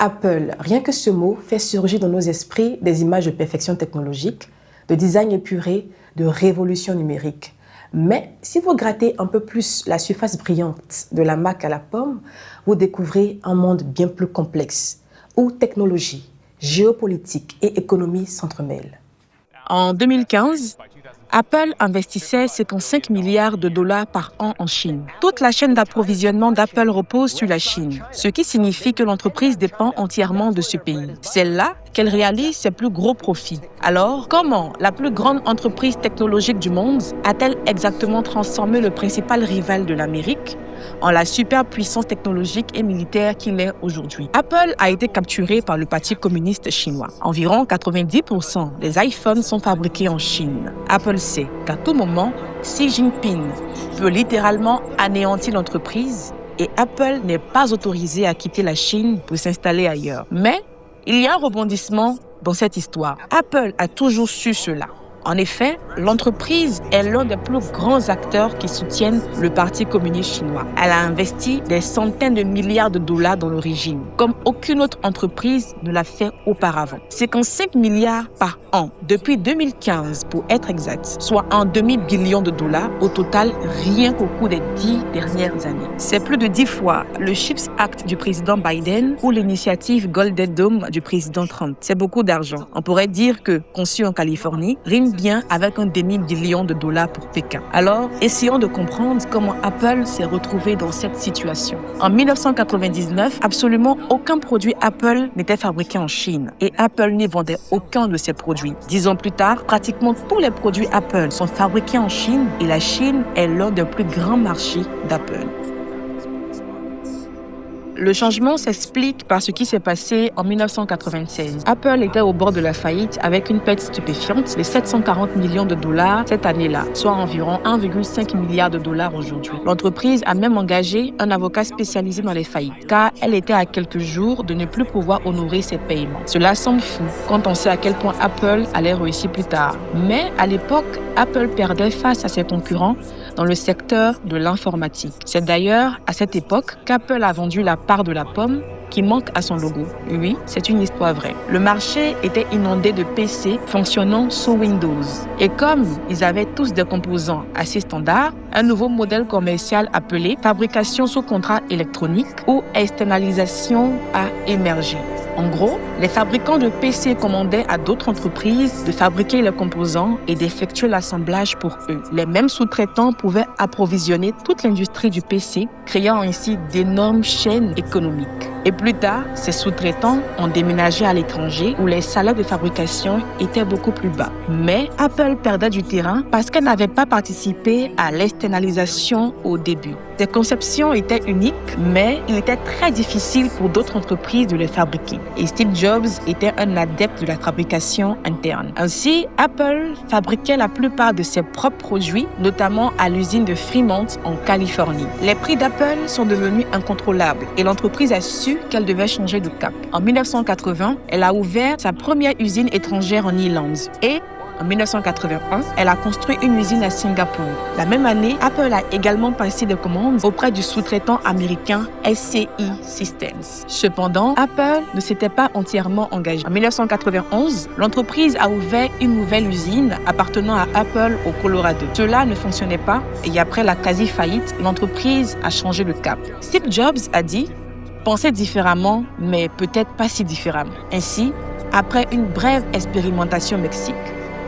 Apple, rien que ce mot fait surgir dans nos esprits des images de perfection technologique, de design épuré, de révolution numérique. Mais si vous grattez un peu plus la surface brillante de la Mac à la pomme, vous découvrez un monde bien plus complexe, où technologie, géopolitique et économie s'entremêlent. En 2015, Apple investissait 55 milliards de dollars par an en Chine. Toute la chaîne d'approvisionnement d'Apple repose sur la Chine, ce qui signifie que l'entreprise dépend entièrement de ce pays. C'est là qu'elle réalise ses plus gros profits. Alors, comment la plus grande entreprise technologique du monde a-t-elle exactement transformé le principal rival de l'Amérique en la superpuissance technologique et militaire qu'il est aujourd'hui? Apple a été capturé par le Parti communiste chinois. Environ 90% des iPhones sont fabriqués en Chine. Apple sait qu'à tout moment, Xi Jinping peut littéralement anéantir l'entreprise et Apple n'est pas autorisé à quitter la Chine pour s'installer ailleurs. Mais il y a un rebondissement dans cette histoire. Apple a toujours su cela. En effet, l'entreprise est l'un des plus grands acteurs qui soutiennent le Parti communiste chinois. Elle a investi des centaines de milliards de dollars dans le régime, comme aucune autre entreprise ne l'a fait auparavant. 55 milliards par an, depuis 2015 pour être exact, soit un demi-billion de dollars au total rien qu'au cours des 10 dernières années. C'est plus de 10 fois le CHIPS Act du président Biden ou l'initiative Golden Dome du président Trump. C'est beaucoup d'argent. On pourrait dire que, conçu en Californie, rime bien avec un demi-billion de dollars pour Pékin. Alors, essayons de comprendre comment Apple s'est retrouvé dans cette situation. En 1999, absolument aucun produit Apple n'était fabriqué en Chine et Apple n'y vendait aucun de ses produits. 10 ans plus tard, pratiquement tous les produits Apple sont fabriqués en Chine et la Chine est l'un des plus grands marchés d'Apple. Le changement s'explique par ce qui s'est passé en 1996. Apple était au bord de la faillite avec une perte stupéfiante de 740 millions de dollars cette année-là, soit environ 1,5 milliard de dollars aujourd'hui. L'entreprise a même engagé un avocat spécialisé dans les faillites, car elle était à quelques jours de ne plus pouvoir honorer ses paiements. Cela semble fou quand on sait à quel point Apple allait réussir plus tard. Mais à l'époque, Apple perdait face à ses concurrents dans le secteur de l'informatique. C'est d'ailleurs à cette époque qu'Apple a vendu la part de la pomme qui manque à son logo. Oui, c'est une histoire vraie. Le marché était inondé de PC fonctionnant sous Windows. Et comme ils avaient tous des composants assez standards, un nouveau modèle commercial appelé fabrication sous contrat électronique ou externalisation a émergé. En gros, les fabricants de PC commandaient à d'autres entreprises de fabriquer les composants et d'effectuer l'assemblage pour eux. Les mêmes sous-traitants pouvaient approvisionner toute l'industrie du PC, créant ainsi d'énormes chaînes économiques. Et plus tard, ces sous-traitants ont déménagé à l'étranger où les salaires de fabrication étaient beaucoup plus bas. Mais Apple perdait du terrain parce qu'elle n'avait pas participé à l'externalisation au début. Ces conceptions étaient uniques, mais il était très difficile pour d'autres entreprises de les fabriquer. Et Steve Jobs était un adepte de la fabrication interne. Ainsi, Apple fabriquait la plupart de ses propres produits, notamment à l'usine de Fremont en Californie. Les prix d'Apple sont devenus incontrôlables et l'entreprise a su qu'elle devait changer de cap. En 1980, elle a ouvert sa première usine étrangère en Irlande et en 1981, elle a construit une usine à Singapour. La même année, Apple a également passé des commandes auprès du sous-traitant américain SCI Systems. Cependant, Apple ne s'était pas entièrement engagée. En 1991, l'entreprise a ouvert une nouvelle usine appartenant à Apple au Colorado. Cela ne fonctionnait pas et après la quasi-faillite, l'entreprise a changé de cap. Steve Jobs a dit « Pensez différemment, mais peut-être pas si différemment ». Ainsi, après une brève expérimentation au Mexique,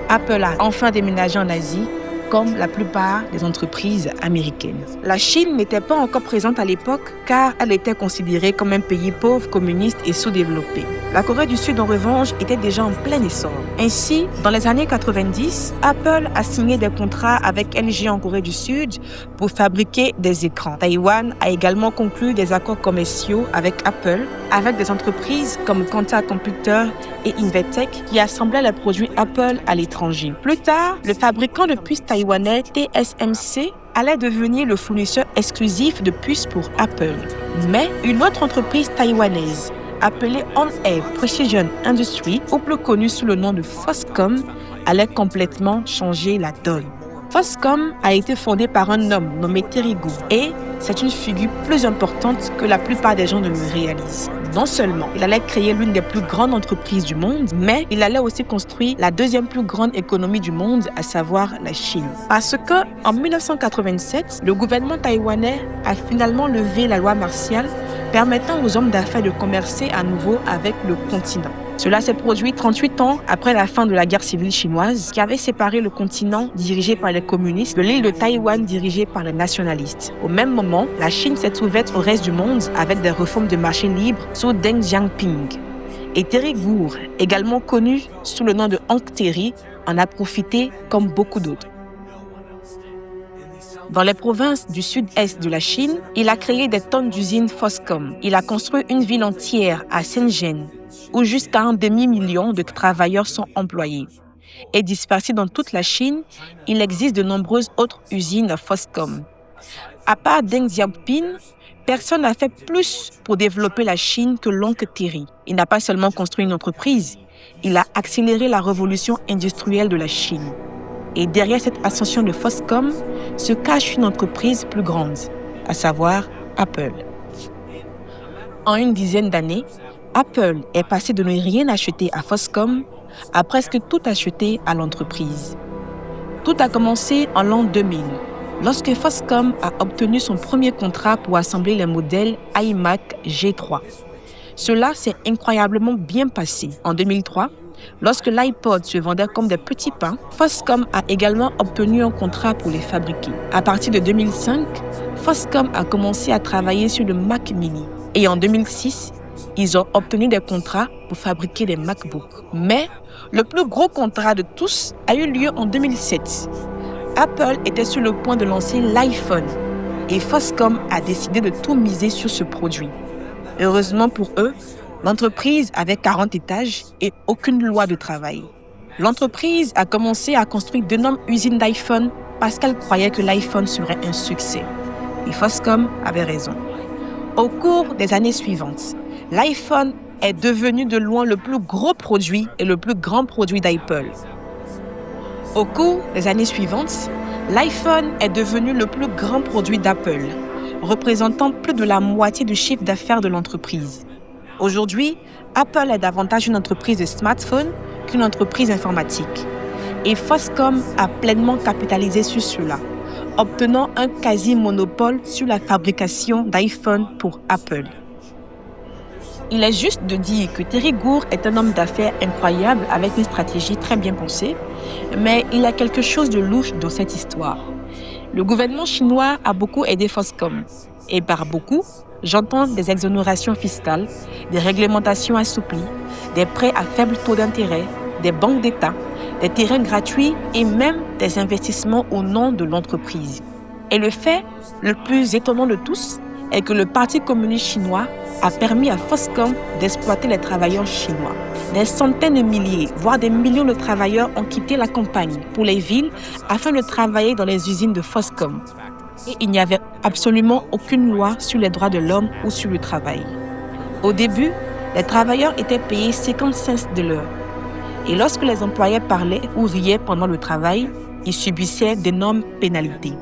Apple a enfin déménagé en Asie, comme la plupart des entreprises américaines. La Chine n'était pas encore présente à l'époque car elle était considérée comme un pays pauvre, communiste et sous-développé. La Corée du Sud, en revanche, était déjà en plein essor. Ainsi, dans les années 90, Apple a signé des contrats avec LG en Corée du Sud pour fabriquer des écrans. Taïwan a également conclu des accords commerciaux avec Apple, avec des entreprises comme Quanta Computer et Inventec qui assemblaient les produits Apple à l'étranger. Plus tard, le fabricant de puces taïwanais TSMC allait devenir le fournisseur exclusif de puces pour Apple. Mais une autre entreprise taïwanaise, appelée On-Air Precision Industry, ou plus connue sous le nom de Foxconn, allait complètement changer la donne. Foxconn a été fondée par un homme nommé Terry Gou et c'est une figure plus importante que la plupart des gens ne le réalisent. Non seulement il allait créer l'une des plus grandes entreprises du monde, mais il allait aussi construire la deuxième plus grande économie du monde, à savoir la Chine. Parce que en 1987, le gouvernement taïwanais a finalement levé la loi martiale permettant aux hommes d'affaires de commercer à nouveau avec le continent. Cela s'est produit 38 ans après la fin de la guerre civile chinoise qui avait séparé le continent dirigé par les communistes de l'île de Taïwan dirigée par les nationalistes. Au même moment, la Chine s'est ouverte au reste du monde avec des réformes de marché libre sous Deng Xiaoping. Et Terry Gou, également connu sous le nom de Hank Terry, en a profité comme beaucoup d'autres. Dans les provinces du sud-est de la Chine, il a créé des tonnes d'usines Foxconn. Il a construit une ville entière à Shenzhen, où jusqu'à 1 demi-million de travailleurs sont employés. Et dispersés dans toute la Chine, il existe de nombreuses autres usines Foxconn. À part Deng Xiaoping, personne n'a fait plus pour développer la Chine que l'oncle Terry. Il n'a pas seulement construit une entreprise, il a accéléré la révolution industrielle de la Chine. Et derrière cette ascension de Foxconn se cache une entreprise plus grande, à savoir Apple. En une dizaine d'années, Apple est passé de ne rien acheter à Foxconn à presque tout acheter à l'entreprise. Tout a commencé en l'an 2000, lorsque Foxconn a obtenu son premier contrat pour assembler les modèles iMac G3. Cela s'est incroyablement bien passé. En 2003, lorsque l'iPod se vendait comme des petits pains, Foxconn a également obtenu un contrat pour les fabriquer. À partir de 2005, Foxconn a commencé à travailler sur le Mac Mini. Et en 2006, ils ont obtenu des contrats pour fabriquer des MacBooks. Mais le plus gros contrat de tous a eu lieu en 2007. Apple était sur le point de lancer l'iPhone et Foxconn a décidé de tout miser sur ce produit. Heureusement pour eux, l'entreprise avait 40 étages et aucune loi de travail. L'entreprise a commencé à construire d'énormes usines d'iPhone parce qu'elle croyait que l'iPhone serait un succès. Et Foxconn avait raison. Au cours des années suivantes, l'iPhone est devenu de loin le plus gros produit et le plus grand produit d'Apple. Au cours des années suivantes, l'iPhone est devenu le plus grand produit d'Apple, représentant plus de la moitié du chiffre d'affaires de l'entreprise. Aujourd'hui, Apple est davantage une entreprise de smartphones qu'une entreprise informatique. Et Foxconn a pleinement capitalisé sur cela, obtenant un quasi-monopole sur la fabrication d'iPhone pour Apple. Il est juste de dire que Terry Gou est un homme d'affaires incroyable avec une stratégie très bien pensée, mais il y a quelque chose de louche dans cette histoire. Le gouvernement chinois a beaucoup aidé Foxconn. Et par beaucoup, j'entends des exonérations fiscales, des réglementations assouplies, des prêts à faible taux d'intérêt, des banques d'État, des terrains gratuits et même des investissements au nom de l'entreprise. Et le fait le plus étonnant de tous est que le Parti communiste chinois a permis à Foxconn d'exploiter les travailleurs chinois. Des centaines de milliers, voire des millions de travailleurs ont quitté la campagne pour les villes afin de travailler dans les usines de Foxconn. Et il n'y avait absolument aucune loi sur les droits de l'homme ou sur le travail. Au début, les travailleurs étaient payés 50 cents de l'heure. Et lorsque les employés parlaient ou riaient pendant le travail, ils subissaient d'énormes pénalités.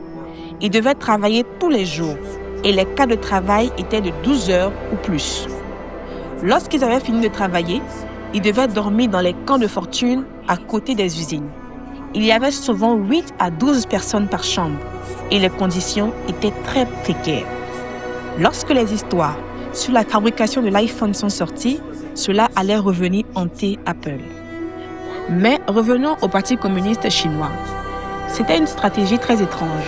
Ils devaient travailler tous les jours et les cas de travail étaient de 12 heures ou plus. Lorsqu'ils avaient fini de travailler, ils devaient dormir dans les camps de fortune à côté des usines. Il y avait souvent 8 à 12 personnes par chambre et les conditions étaient très précaires. Lorsque les histoires sur la fabrication de l'iPhone sont sorties, cela allait revenir hanter Apple. Mais revenons au Parti communiste chinois. C'était une stratégie très étrange.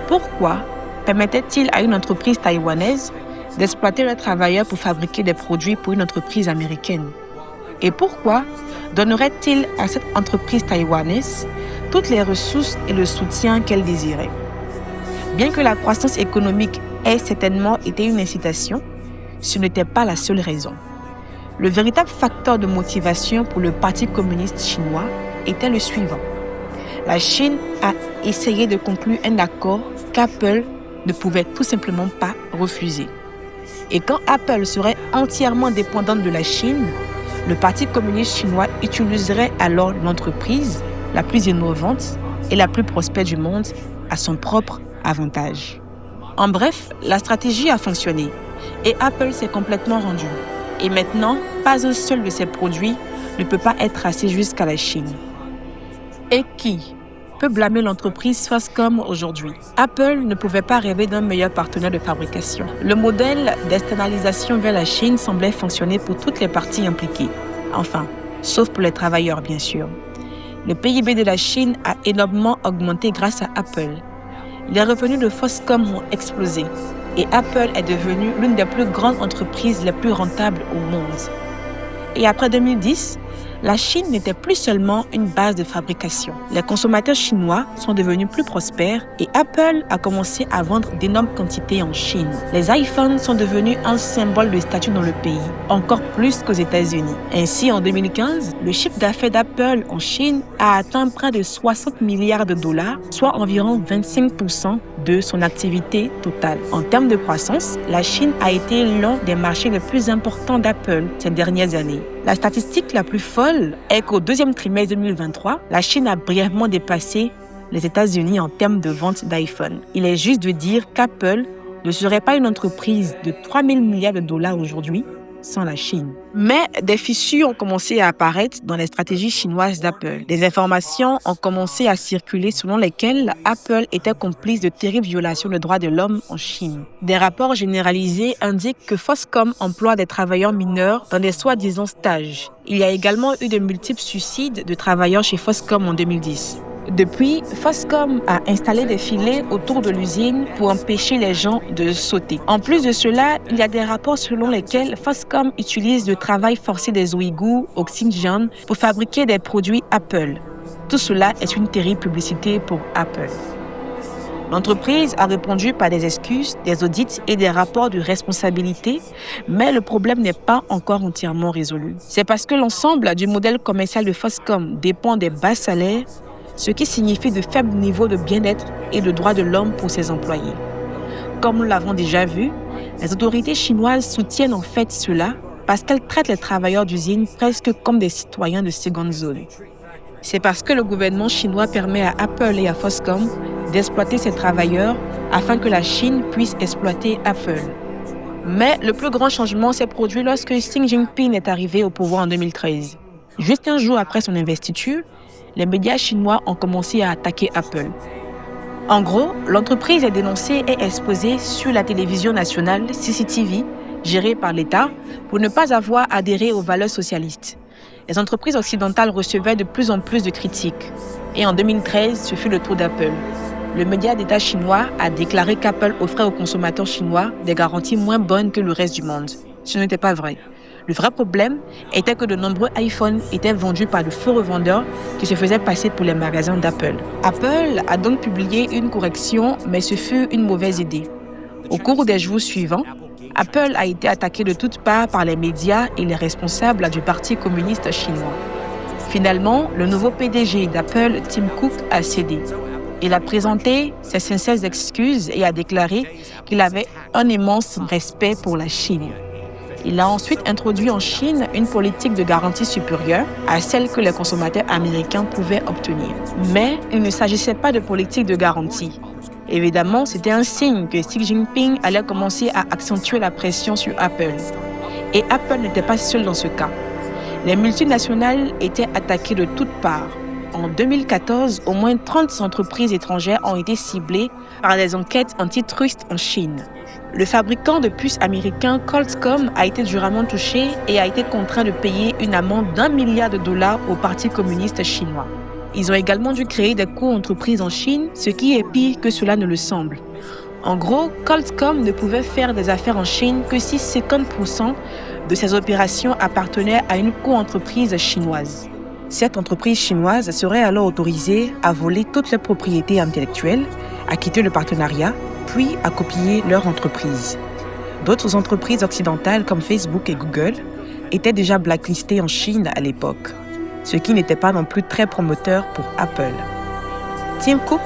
Pourquoi permettait-il à une entreprise taïwanaise d'exploiter leurs travailleurs pour fabriquer des produits pour une entreprise américaine? Et pourquoi donnerait-il à cette entreprise taïwanaise toutes les ressources et le soutien qu'elle désirait? Bien que la croissance économique ait certainement été une incitation, ce n'était pas la seule raison. Le véritable facteur de motivation pour le Parti communiste chinois était le suivant. La Chine a essayé de conclure un accord qu'Apple ne pouvait tout simplement pas refuser. Et quand Apple serait entièrement dépendante de la Chine, le Parti communiste chinois utiliserait alors l'entreprise la plus innovante et la plus prospère du monde à son propre avantage. En bref, la stratégie a fonctionné et Apple s'est complètement rendu. Et maintenant, pas un seul de ses produits ne peut pas être tracé jusqu'à la Chine. Et qui peut blâmer l'entreprise Foxconn aujourd'hui? Apple ne pouvait pas rêver d'un meilleur partenaire de fabrication. Le modèle d'externalisation vers la Chine semblait fonctionner pour toutes les parties impliquées. Enfin, sauf pour les travailleurs, bien sûr. Le PIB de la Chine a énormément augmenté grâce à Apple. Les revenus de Foxconn ont explosé et Apple est devenue l'une des plus grandes entreprises les plus rentables au monde. Et après 2010, la Chine n'était plus seulement une base de fabrication. Les consommateurs chinois sont devenus plus prospères et Apple a commencé à vendre d'énormes quantités en Chine. Les iPhones sont devenus un symbole de statut dans le pays, encore plus qu'aux États-Unis. Ainsi, en 2015, le chiffre d'affaires d'Apple en Chine a atteint près de 60 milliards de dollars, soit environ 25% de son activité totale. En termes de croissance, la Chine a été l'un des marchés les plus importants d'Apple ces dernières années. La statistique la plus folle est qu'au deuxième trimestre 2023, la Chine a brièvement dépassé les États-Unis en termes de vente d'iPhone. Il est juste de dire qu'Apple ne serait pas une entreprise de 3 000 milliards de dollars aujourd'hui sans la Chine. Mais des fissures ont commencé à apparaître dans les stratégies chinoises d'Apple. Des informations ont commencé à circuler selon lesquelles Apple était complice de terribles violations des droits de l'homme en Chine. Des rapports généralisés indiquent que Foxconn emploie des travailleurs mineurs dans des soi-disant stages. Il y a également eu de multiples suicides de travailleurs chez Foxconn en 2010. Depuis, Foxconn a installé des filets autour de l'usine pour empêcher les gens de sauter. En plus de cela, il y a des rapports selon lesquels Foxconn utilise le travail forcé des Ouïghours au Xinjiang pour fabriquer des produits Apple. Tout cela est une terrible publicité pour Apple. L'entreprise a répondu par des excuses, des audits et des rapports de responsabilité, mais le problème n'est pas encore entièrement résolu. C'est parce que l'ensemble du modèle commercial de Foxconn dépend des bas salaires, ce qui signifie de faibles niveaux de bien-être et de droits de l'homme pour ses employés. Comme nous l'avons déjà vu, les autorités chinoises soutiennent en fait cela parce qu'elles traitent les travailleurs d'usine presque comme des citoyens de seconde zone. C'est parce que le gouvernement chinois permet à Apple et à Foxconn d'exploiter ces travailleurs afin que la Chine puisse exploiter Apple. Mais le plus grand changement s'est produit lorsque Xi Jinping est arrivé au pouvoir en 2013. Juste un jour après son investiture, les médias chinois ont commencé à attaquer Apple. En gros, l'entreprise est dénoncée et exposée sur la télévision nationale CCTV, gérée par l'État, pour ne pas avoir adhéré aux valeurs socialistes. Les entreprises occidentales recevaient de plus en plus de critiques. Et en 2013, ce fut le tour d'Apple. Le média d'État chinois a déclaré qu'Apple offrait aux consommateurs chinois des garanties moins bonnes que le reste du monde. Ce n'était pas vrai. Le vrai problème était que de nombreux iPhones étaient vendus par de faux revendeurs qui se faisaient passer pour les magasins d'Apple. Apple a donc publié une correction, mais ce fut une mauvaise idée. Au cours des jours suivants, Apple a été attaqué de toutes parts par les médias et les responsables du Parti communiste chinois. Finalement, le nouveau PDG d'Apple, Tim Cook, a cédé. Il a présenté ses sincères excuses et a déclaré qu'il avait un immense respect pour la Chine. Il a ensuite introduit en Chine une politique de garantie supérieure à celle que les consommateurs américains pouvaient obtenir. Mais il ne s'agissait pas de politique de garantie. Évidemment, c'était un signe que Xi Jinping allait commencer à accentuer la pression sur Apple. Et Apple n'était pas seul dans ce cas. Les multinationales étaient attaquées de toutes parts. En 2014, au moins 30 entreprises étrangères ont été ciblées par des enquêtes antitrust en Chine. Le fabricant de puces américain Qualcomm a été durement touché et a été contraint de payer une amende d'1 milliard de dollars au Parti communiste chinois. Ils ont également dû créer des co-entreprises en Chine, ce qui est pire que cela ne le semble. En gros, Qualcomm ne pouvait faire des affaires en Chine que si 50% de ses opérations appartenaient à une co-entreprise chinoise. Cette entreprise chinoise serait alors autorisée à voler toutes les propriétés intellectuelles, à quitter le partenariat, puis à copier leur entreprise. D'autres entreprises occidentales comme Facebook et Google étaient déjà blacklistées en Chine à l'époque, ce qui n'était pas non plus très prometteur pour Apple. Tim Cook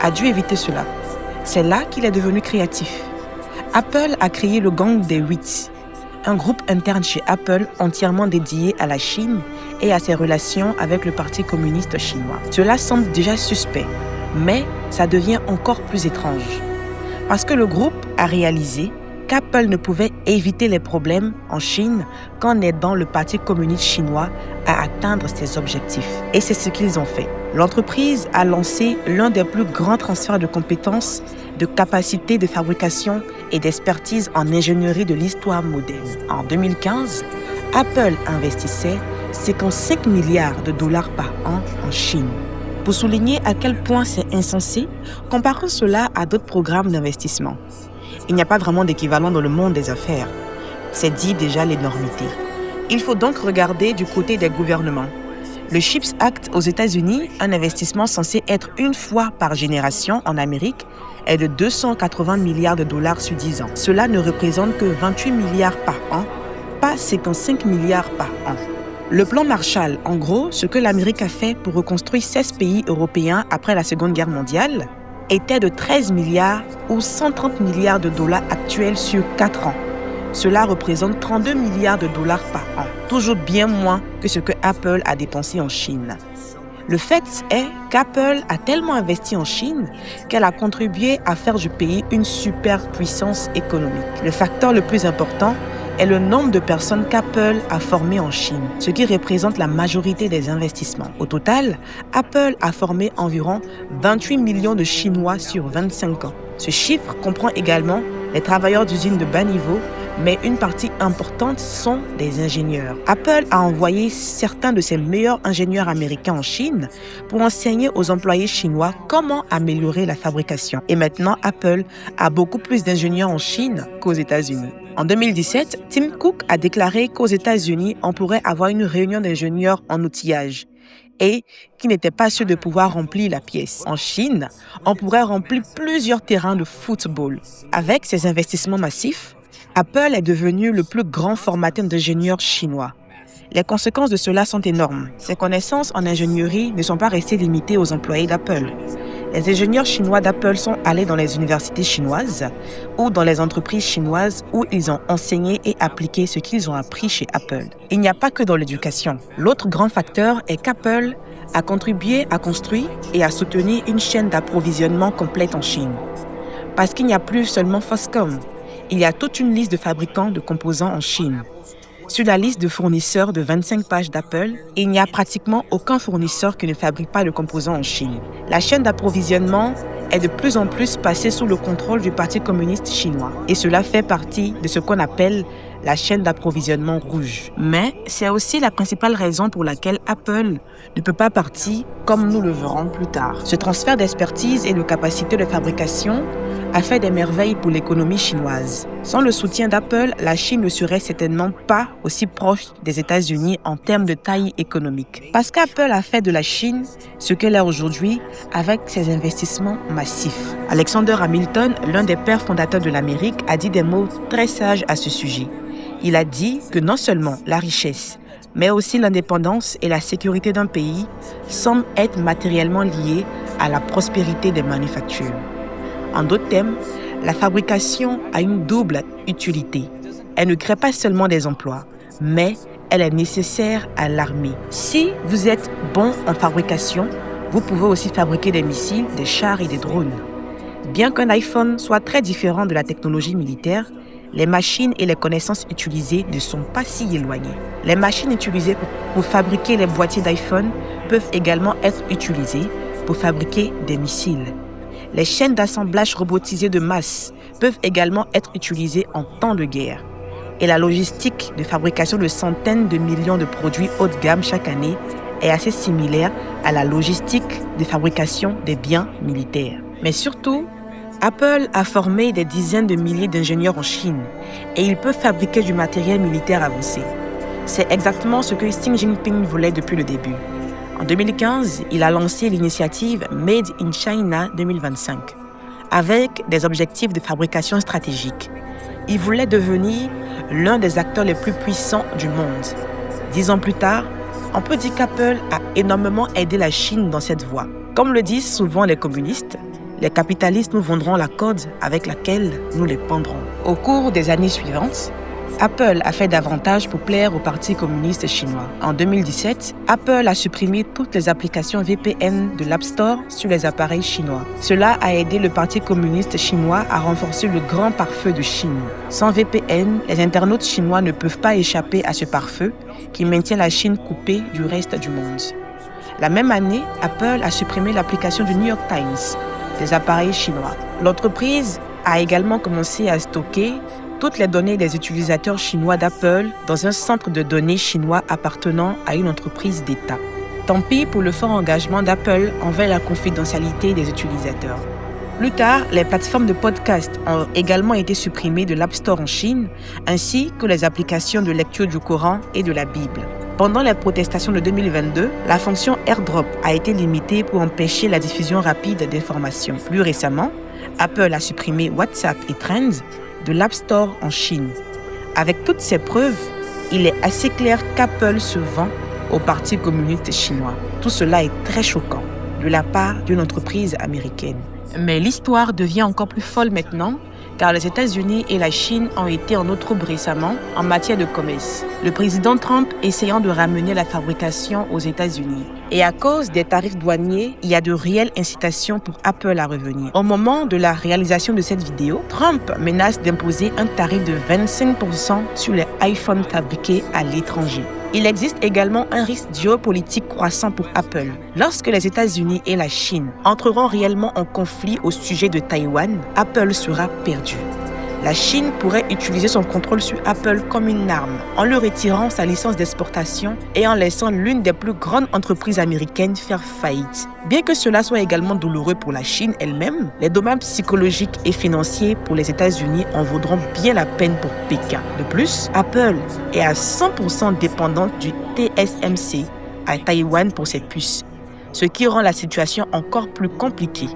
a dû éviter cela. C'est là qu'il est devenu créatif. Apple a créé le gang des 8, un groupe interne chez Apple entièrement dédié à la Chine et à ses relations avec le Parti communiste chinois. Cela semble déjà suspect, mais ça devient encore plus étrange. Parce que le groupe a réalisé qu'Apple ne pouvait éviter les problèmes en Chine qu'en aidant le Parti communiste chinois à atteindre ses objectifs. Et c'est ce qu'ils ont fait. L'entreprise a lancé l'un des plus grands transferts de compétences, de capacités de fabrication et d'expertise en ingénierie de l'histoire moderne. En 2015, Apple investissait 55 milliards de dollars par an en Chine. Pour souligner à quel point c'est insensé, comparons cela à d'autres programmes d'investissement. Il n'y a pas vraiment d'équivalent dans le monde des affaires. C'est dit déjà l'énormité. Il faut donc regarder du côté des gouvernements. Le CHIPS Act aux États-Unis, un investissement censé être une fois par génération en Amérique, est de 280 milliards de dollars sur 10 ans. Cela ne représente que 28 milliards par an, pas 55 milliards par an. Le plan Marshall, en gros, ce que l'Amérique a fait pour reconstruire 16 pays européens après la Seconde Guerre mondiale, était de 13 milliards ou 130 milliards de dollars actuels sur 4 ans. Cela représente 32 milliards de dollars par an, toujours bien moins que ce que Apple a dépensé en Chine. Le fait est qu'Apple a tellement investi en Chine qu'elle a contribué à faire du pays une superpuissance économique. Le facteur le plus important est le nombre de personnes qu'Apple a formées en Chine, ce qui représente la majorité des investissements. Au total, Apple a formé environ 28 millions de Chinois sur 25 ans. Ce chiffre comprend également les travailleurs d'usines de bas niveau, mais une partie importante sont des ingénieurs. Apple a envoyé certains de ses meilleurs ingénieurs américains en Chine pour enseigner aux employés chinois comment améliorer la fabrication. Et maintenant, Apple a beaucoup plus d'ingénieurs en Chine qu'aux États-Unis. En 2017, Tim Cook a déclaré qu'aux États-Unis, on pourrait avoir une réunion d'ingénieurs en outillage et qui n'était pas sûr de pouvoir remplir la pièce. En Chine, on pourrait remplir plusieurs terrains de football. Avec ces investissements massifs, Apple est devenu le plus grand formateur d'ingénieurs chinois. Les conséquences de cela sont énormes. Ses connaissances en ingénierie ne sont pas restées limitées aux employés d'Apple. Les ingénieurs chinois d'Apple sont allés dans les universités chinoises ou dans les entreprises chinoises où ils ont enseigné et appliqué ce qu'ils ont appris chez Apple. Il n'y a pas que dans l'éducation. L'autre grand facteur est qu'Apple a contribué à construire et à soutenir une chaîne d'approvisionnement complète en Chine. Parce qu'il n'y a plus seulement Foxconn, il y a toute une liste de fabricants de composants en Chine. Sur la liste de fournisseurs de 25 pages d'Apple, il n'y a pratiquement aucun fournisseur qui ne fabrique pas de composants en Chine. La chaîne d'approvisionnement est de plus en plus passée sous le contrôle du Parti communiste chinois. Et cela fait partie de ce qu'on appelle la chaîne d'approvisionnement rouge. Mais c'est aussi la principale raison pour laquelle Apple ne peut pas partir comme nous le verrons plus tard. Ce transfert d'expertise et de capacité de fabrication a fait des merveilles pour l'économie chinoise. Sans le soutien d'Apple, la Chine ne serait certainement pas aussi proche des États-Unis en termes de taille économique. Parce qu'Apple a fait de la Chine ce qu'elle est aujourd'hui avec ses investissements massifs. Alexander Hamilton, l'un des pères fondateurs de l'Amérique, a dit des mots très sages à ce sujet. Il a dit que non seulement la richesse, mais aussi l'indépendance et la sécurité d'un pays semblent être matériellement liées à la prospérité des manufactures. En d'autres termes, la fabrication a une double utilité. Elle ne crée pas seulement des emplois, mais elle est nécessaire à l'armée. Si vous êtes bon en fabrication, vous pouvez aussi fabriquer des missiles, des chars et des drones. Bien qu'un iPhone soit très différent de la technologie militaire, les machines et les connaissances utilisées ne sont pas si éloignées. Les machines utilisées pour fabriquer les boîtiers d'iPhone peuvent également être utilisées pour fabriquer des missiles. Les chaînes d'assemblage robotisées de masse peuvent également être utilisées en temps de guerre. Et la logistique de fabrication de centaines de millions de produits haut de gamme chaque année est assez similaire à la logistique de fabrication des biens militaires. Mais surtout, Apple a formé des dizaines de milliers d'ingénieurs en Chine et il peut fabriquer du matériel militaire avancé. C'est exactement ce que Xi Jinping voulait depuis le début. En 2015, il a lancé l'initiative Made in China 2025 avec des objectifs de fabrication stratégique. Il voulait devenir l'un des acteurs les plus puissants du monde. 10 ans plus tard, on peut dire qu'Apple a énormément aidé la Chine dans cette voie. Comme le disent souvent les communistes, les capitalistes nous vendront la corde avec laquelle nous les pendrons. Au cours des années suivantes, Apple a fait davantage pour plaire au Parti communiste chinois. En 2017, Apple a supprimé toutes les applications VPN de l'App Store sur les appareils chinois. Cela a aidé le Parti communiste chinois à renforcer le grand pare-feu de Chine. Sans VPN, les internautes chinois ne peuvent pas échapper à ce pare-feu qui maintient la Chine coupée du reste du monde. La même année, Apple a supprimé l'application du New York Times des appareils chinois. L'entreprise a également commencé à stocker toutes les données des utilisateurs chinois d'Apple dans un centre de données chinois appartenant à une entreprise d'État. Tant pis pour le fort engagement d'Apple envers la confidentialité des utilisateurs. Plus tard, les plateformes de podcast ont également été supprimées de l'App Store en Chine, ainsi que les applications de lecture du Coran et de la Bible. Pendant les protestations de 2022, la fonction AirDrop a été limitée pour empêcher la diffusion rapide d'informations. Plus récemment, Apple a supprimé WhatsApp et Trends de l'App Store en Chine. Avec toutes ces preuves, il est assez clair qu'Apple se vend au Parti communiste chinois. Tout cela est très choquant de la part d'une entreprise américaine. Mais l'histoire devient encore plus folle maintenant, car les États-Unis et la Chine ont été en eau trouble récemment en matière de commerce. Le président Trump essayant de ramener la fabrication aux États-Unis. Et à cause des tarifs douaniers, il y a de réelles incitations pour Apple à revenir. Au moment de la réalisation de cette vidéo, Trump menace d'imposer un tarif de 25% sur les iPhones fabriqués à l'étranger. Il existe également un risque géopolitique croissant pour Apple. Lorsque les États-Unis et la Chine entreront réellement en conflit au sujet de Taïwan, Apple sera perdu. La Chine pourrait utiliser son contrôle sur Apple comme une arme, en lui retirant sa licence d'exportation et en laissant l'une des plus grandes entreprises américaines faire faillite. Bien que cela soit également douloureux pour la Chine elle-même, les dommages psychologiques et financiers pour les États-Unis en vaudront bien la peine pour Pékin. De plus, Apple est à 100% dépendante du TSMC à Taïwan pour ses puces, ce qui rend la situation encore plus compliquée.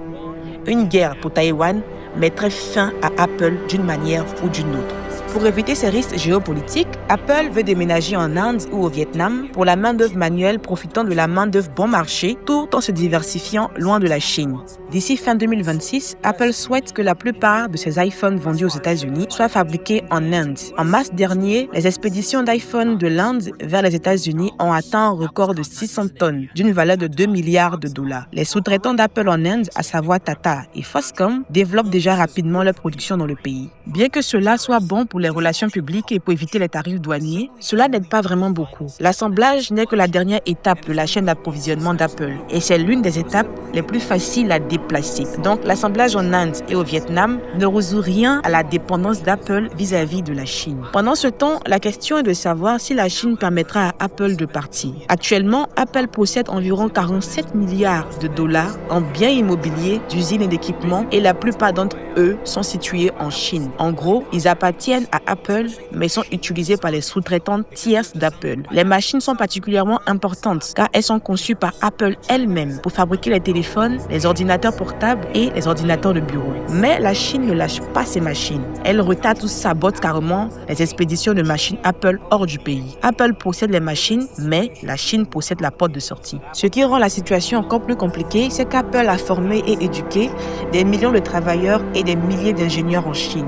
Une guerre pour Taïwan mettrait fin à Apple d'une manière ou d'une autre. Pour éviter ces risques géopolitiques, Apple veut déménager en Inde ou au Vietnam pour la main-d'œuvre manuelle profitant de la main-d'œuvre bon marché tout en se diversifiant loin de la Chine. D'ici fin 2026, Apple souhaite que la plupart de ses iPhones vendus aux États-Unis soient fabriqués en Inde. En mars dernier, les expéditions d'iPhone de l'Inde vers les États-Unis ont atteint un record de 600 tonnes, d'une valeur de 2 milliards de dollars. Les sous-traitants d'Apple en Inde, à savoir Tata et Foxconn, développent déjà rapidement leur production dans le pays. Bien que cela soit bon pour les relations publiques et pour éviter les tarifs douaniers, cela n'aide pas vraiment beaucoup. L'assemblage n'est que la dernière étape de la chaîne d'approvisionnement d'Apple et c'est l'une des étapes les plus faciles à déplacer. Donc l'assemblage en Inde et au Vietnam ne résout rien à la dépendance d'Apple vis-à-vis de la Chine. Pendant ce temps, la question est de savoir si la Chine permettra à Apple de partir. Actuellement, Apple possède environ 47 milliards de dollars en biens immobiliers, d'usines et d'équipements et la plupart d'entre eux sont situés en Chine. En gros, ils appartiennent à Apple, mais sont utilisés par les sous-traitants tierces d'Apple. Les machines sont particulièrement importantes car elles sont conçues par Apple elle-même pour fabriquer les téléphones, les ordinateurs portables et les ordinateurs de bureau. Mais la Chine ne lâche pas ces machines. Elle retarde ou sabote carrément les expéditions de machines Apple hors du pays. Apple possède les machines, mais la Chine possède la porte de sortie. Ce qui rend la situation encore plus compliquée, c'est qu'Apple a formé et éduqué des millions de travailleurs et des milliers d'ingénieurs en Chine.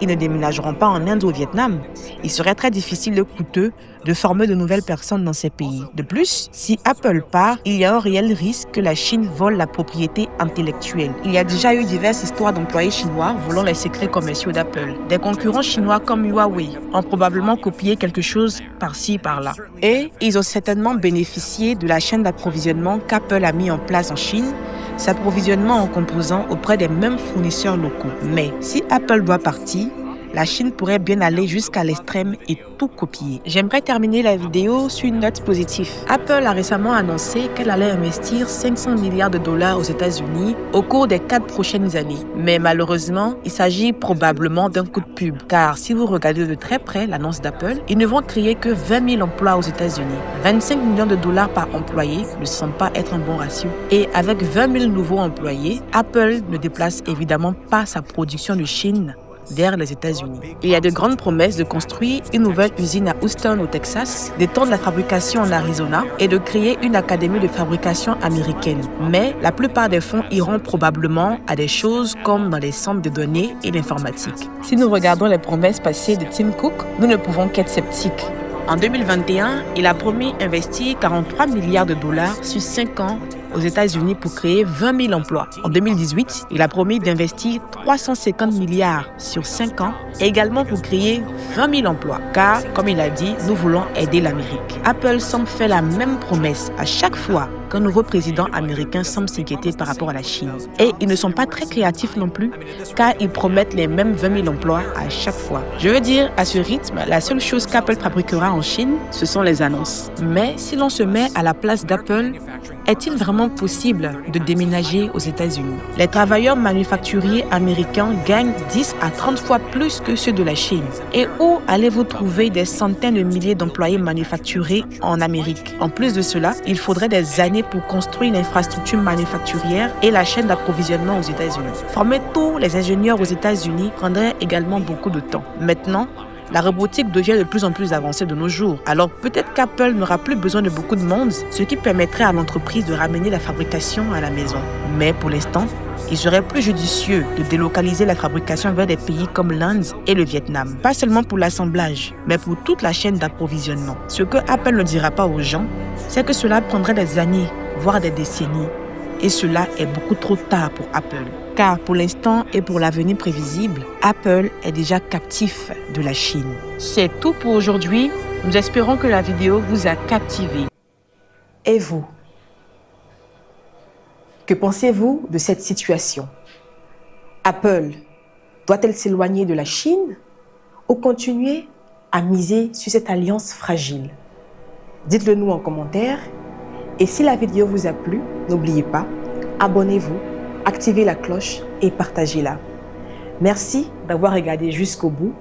Ils ne déménageront pas en Inde ou au Vietnam. Il serait très difficile et coûteux de former de nouvelles personnes dans ces pays. De plus, si Apple part, il y a un réel risque que la Chine vole la propriété intellectuelle. Il y a déjà eu diverses histoires d'employés chinois volant les secrets commerciaux d'Apple. Des concurrents chinois comme Huawei ont probablement copié quelque chose par-ci, par-là. Et ils ont certainement bénéficié de la chaîne d'approvisionnement qu'Apple a mis en place en Chine, s'approvisionnement en composants auprès des mêmes fournisseurs locaux. Mais si Apple doit partir, la Chine pourrait bien aller jusqu'à l'extrême et tout copier. J'aimerais terminer la vidéo sur une note positive. Apple a récemment annoncé qu'elle allait investir 500 milliards de dollars aux États-Unis au cours des 4 prochaines années. Mais malheureusement, il s'agit probablement d'un coup de pub. Car si vous regardez de très près l'annonce d'Apple, ils ne vont créer que 20 000 emplois aux États-Unis. 25 millions de dollars par employé ne semble pas être un bon ratio. Et avec 20 000 nouveaux employés, Apple ne déplace évidemment pas sa production de Chine vers les États-Unis. Il y a de grandes promesses de construire une nouvelle usine à Houston, au Texas, d'étendre la fabrication en Arizona et de créer une académie de fabrication américaine. Mais la plupart des fonds iront probablement à des choses comme dans les centres de données et l'informatique. Si nous regardons les promesses passées de Tim Cook, nous ne pouvons qu'être sceptiques. En 2021, il a promis investir 43 milliards de dollars sur 5 ans aux États-Unis pour créer 20 000 emplois. En 2018, il a promis d'investir 350 milliards sur 5 ans et également pour créer 20 000 emplois. Car, comme il a dit, nous voulons aider l'Amérique. Apple semble faire la même promesse à chaque fois qu'un nouveau président américain semble s'inquiéter par rapport à la Chine. Et ils ne sont pas très créatifs non plus, car ils promettent les mêmes 20 000 emplois à chaque fois. Je veux dire, à ce rythme, la seule chose qu'Apple fabriquera en Chine, ce sont les annonces. Mais si l'on se met à la place d'Apple, est-il vraiment possible de déménager aux États-Unis? Les travailleurs manufacturiers américains gagnent 10 à 30 fois plus que ceux de la Chine. Et où allez-vous trouver des centaines de milliers d'employés manufacturés en Amérique? En plus de cela, il faudrait des années pour construire l'infrastructure manufacturière et la chaîne d'approvisionnement aux États-Unis. Former tous les ingénieurs aux États-Unis prendrait également beaucoup de temps. Maintenant, la robotique devient de plus en plus avancée de nos jours. Alors peut-être qu'Apple n'aura plus besoin de beaucoup de monde, ce qui permettrait à l'entreprise de ramener la fabrication à la maison. Mais pour l'instant, il serait plus judicieux de délocaliser la fabrication vers des pays comme l'Inde et le Vietnam. Pas seulement pour l'assemblage, mais pour toute la chaîne d'approvisionnement. Ce que Apple ne dira pas aux gens, c'est que cela prendrait des années, voire des décennies. Et cela est beaucoup trop tard pour Apple. Car pour l'instant et pour l'avenir prévisible, Apple est déjà captif de la Chine. C'est tout pour aujourd'hui. Nous espérons que la vidéo vous a captivé. Et vous? Que pensez-vous de cette situation? Apple doit-elle s'éloigner de la Chine ou continuer à miser sur cette alliance fragile? Dites-le nous en commentaire. Et si la vidéo vous a plu, n'oubliez pas, abonnez-vous, activez la cloche et partagez-la. Merci d'avoir regardé jusqu'au bout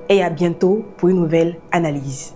et à bientôt pour une nouvelle analyse.